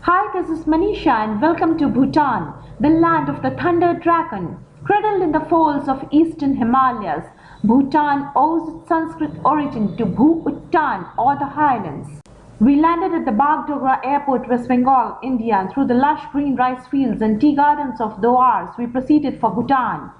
Hi, this is Manisha and welcome to Bhutan, the land of the Thunder Dragon. Cradled in the folds of eastern Himalayas, Bhutan owes its Sanskrit origin to Bhutan or the highlands. We landed at the Bagdogra Airport, West Bengal, India, and through the lush green rice fields and tea gardens of Doars, we proceeded for Bhutan.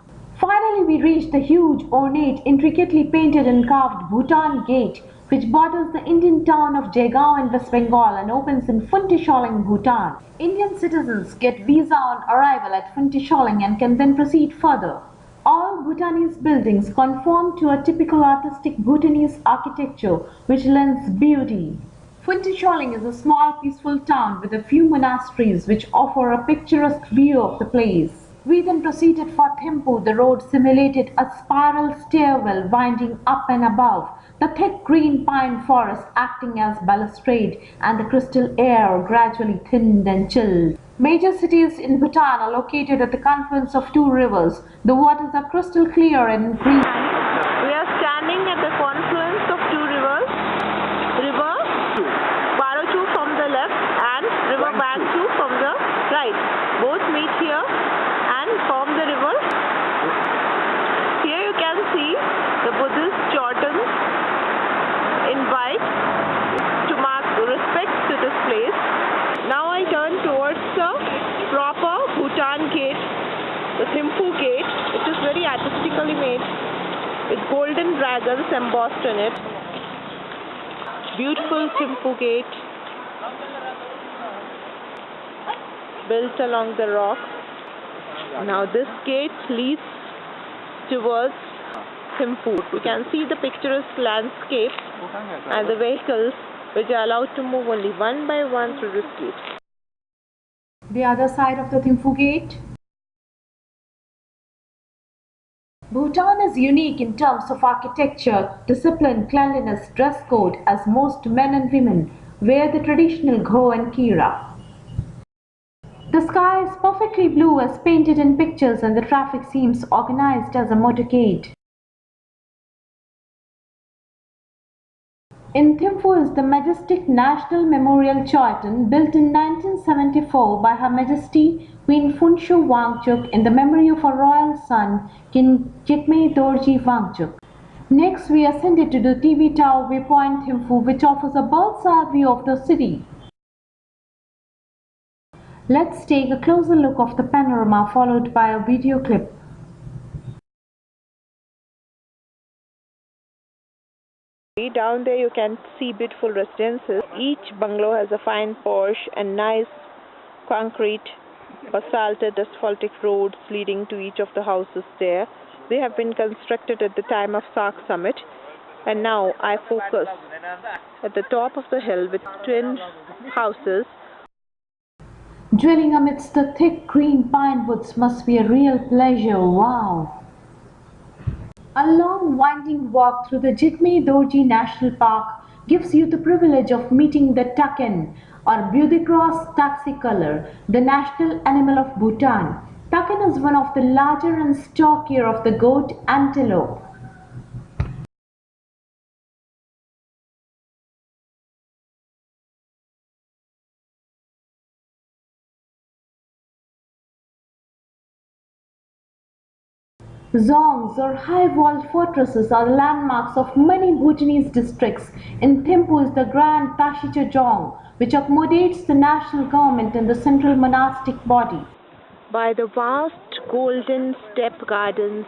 Finally, we reached the huge, ornate, intricately painted and carved Bhutan Gate, which borders the Indian town of Jaigaon in West Bengal and opens in Funtishaling, Bhutan. Indian citizens get visa on arrival at Funtishaling and can then proceed further. All Bhutanese buildings conform to a typical artistic Bhutanese architecture which lends beauty. Funtishaling is a small peaceful town with a few monasteries which offer a picturesque view of the place. We then proceeded for Thimphu. The road simulated a spiral stairwell winding up and above, the thick green pine forest acting as balustrade, and the crystal air gradually thinned and chilled. Major cities in Bhutan are located at the confluence of two rivers. The waters are crystal clear and green. We are standing at the confluence of two rivers. River Paro from the left and River Bangchu from the right. Both meet here and form the river. Here you can see the Buddhist chortens in white to mark respect to this place. Now I turn towards the proper Bhutan gate, the Thimphu gate, which is very artistically made with golden dragons embossed in it. Beautiful Thimphu gate built along the rock. Now this gate leads towards Thimphu. You can see the picturesque landscape and the vehicles which are allowed to move only one by one through this gate. The other side of the Thimphu gate. Bhutan is unique in terms of architecture, discipline, cleanliness, dress code, as most men and women wear the traditional Gho and Kira. The sky is perfectly blue as painted in pictures and the traffic seems organized as a motorcade. In Thimphu is the majestic National Memorial Chorten built in 1974 by Her Majesty Queen Phuntsho Wangchuck in the memory of her royal son King Jigme Dorji Wangchuck. Next we ascended to the TV Tower Viewpoint Thimphu, which offers a bird's eye view of the city. Let's take a closer look of the panorama followed by a video clip. Down there you can see beautiful residences. Each bungalow has a fine porch and nice concrete basalted asphaltic roads leading to each of the houses there. They have been constructed at the time of Sark Summit. And now I focus at the top of the hill with twin houses. Dwelling amidst the thick green pine woods must be a real pleasure. Wow! A long winding walk through the Jigme Dorji National Park gives you the privilege of meeting the takin or Budikross taxicolor, the national animal of Bhutan. Takin is one of the larger and stockier of the goat antelope. Zongs or high-walled fortresses are the landmarks of many Bhutanese districts. In Thimphu is the Grand Tashicha Zong, which accommodates the national government and the central monastic body. By the vast golden steppe gardens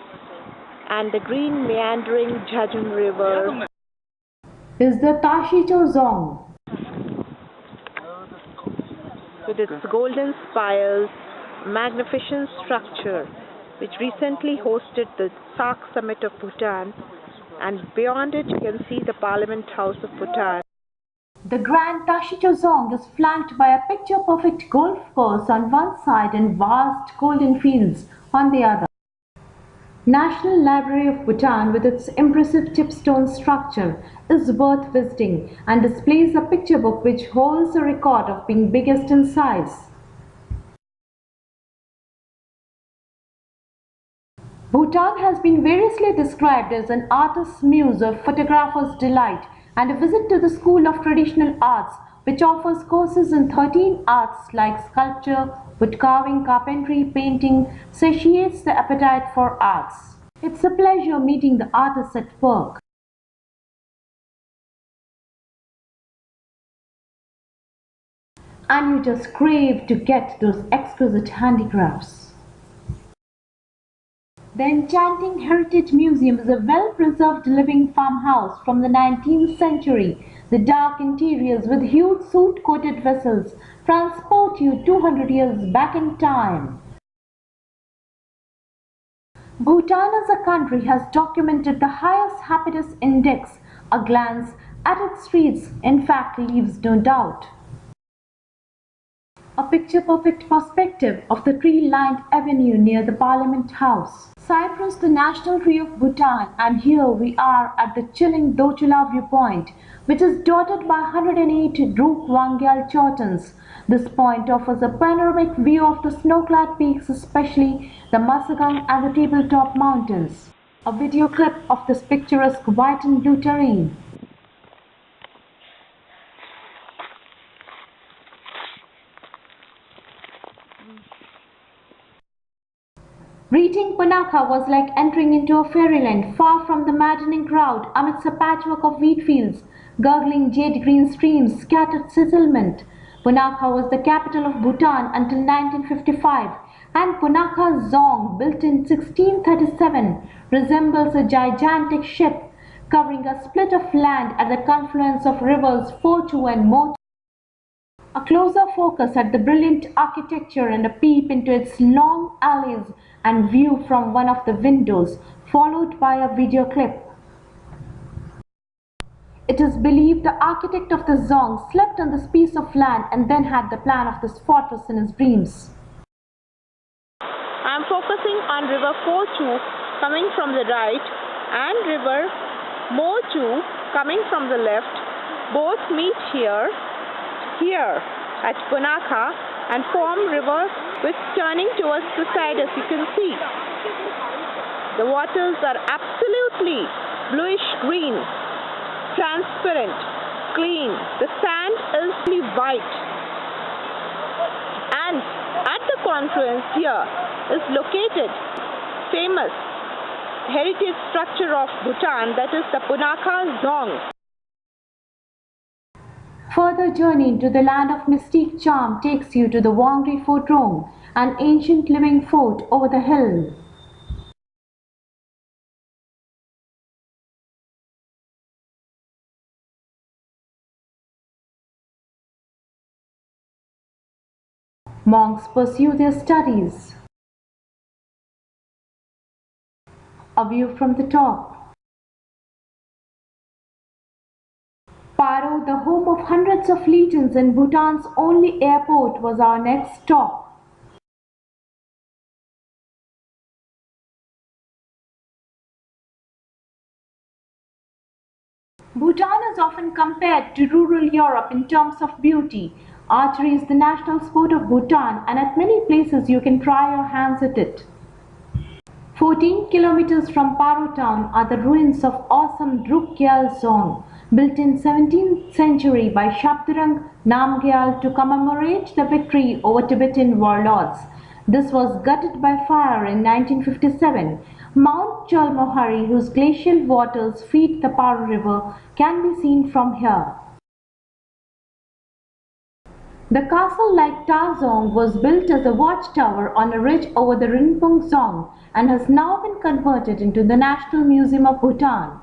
and the green meandering Jajun River is the Tashicha Zong. With its golden spires, magnificent structure, which recently hosted the Sark Summit of Bhutan, and beyond it you can see the Parliament House of Bhutan. The Grand Tashicha Zong is flanked by a picture-perfect golf course on one side and vast golden fields on the other. National Library of Bhutan, with its impressive chipstone structure, is worth visiting and displays a picture book which holds a record of being biggest in size. Bhutan has been variously described as an artist's muse or photographer's delight, and a visit to the School of Traditional Arts which offers courses in 13 arts like sculpture, wood carving, carpentry, painting, satiates the appetite for arts. It's a pleasure meeting the artists at work. And you just crave to get those exquisite handicrafts. The Enchanting Heritage Museum is a well-preserved living farmhouse from the 19th century. The dark interiors with huge soot-coated vessels transport you 200 years back in time. Bhutan as a country has documented the highest happiness index. A glance at its streets, in fact, leaves no doubt. A picture-perfect perspective of the tree-lined avenue near the Parliament House. Cyprus, the national tree of Bhutan, and here we are at the chilling Dochula viewpoint, which is dotted by 108 Druk Wangyal chortens. This point offers a panoramic view of the snow-clad peaks, especially the Masagang and the tabletop mountains. A video clip of this picturesque white and blue terrain. Reaching Punakha was like entering into a fairyland, far from the maddening crowd, amidst a patchwork of wheat fields, gurgling jade-green streams, scattered settlement. Punakha was the capital of Bhutan until 1955, and Punakha Dzong, built in 1637, resembles a gigantic ship covering a split of land at the confluence of rivers Phochu and Motu. A closer focus at the brilliant architecture and a peep into its long alleys and view from one of the windows, followed by a video clip. It is believed the architect of the Dzong slept on this piece of land and then had the plan of this fortress in his dreams. I am focusing on river Phochu coming from the right and river Motu coming from the left. Both meet here at Punakha and form river with turning towards the side, as you can see. The waters are absolutely bluish green, transparent, clean. The sand is white. And at the confluence here is located famous heritage structure of Bhutan, that is the Punakha Dzong. Further journey into the land of mystique charm takes you to the Wangri Fort Dome, an ancient living fort over the hill. Monks pursue their studies. A view from the top. Paro, the home of hundreds of legions and Bhutan's only airport, was our next stop. Bhutan is often compared to rural Europe in terms of beauty. Archery is the national sport of Bhutan, and at many places you can try your hands at it. 14 kilometers from Paro town are the ruins of awesome Druk Dzong, built in 17th century by Shabdurung Namgyal to commemorate the victory over Tibetan warlords. This was gutted by fire in 1957. Mount Chalmohari, whose glacial waters feed the Paro River, can be seen from here. The castle-like Tarzong was built as a watchtower on a ridge over the Rinpung Dzong and has now been converted into the National Museum of Bhutan.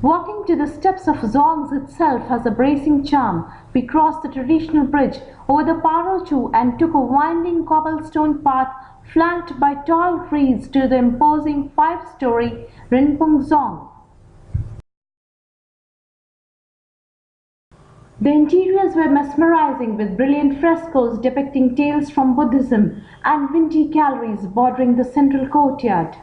Walking to the steps of Dzongs itself has a bracing charm. We crossed the traditional bridge over the Paro Chu and took a winding cobblestone path flanked by tall trees to the imposing 5-story Rinpung Dzong. The interiors were mesmerizing, with brilliant frescoes depicting tales from Buddhism and windy galleries bordering the central courtyard.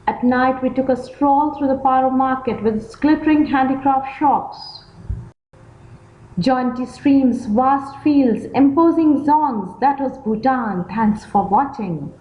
At night we took a stroll through the Paro market with its glittering handicraft shops. Jaunty streams, vast fields, imposing Dzongs. That was Bhutan. Thanks for watching.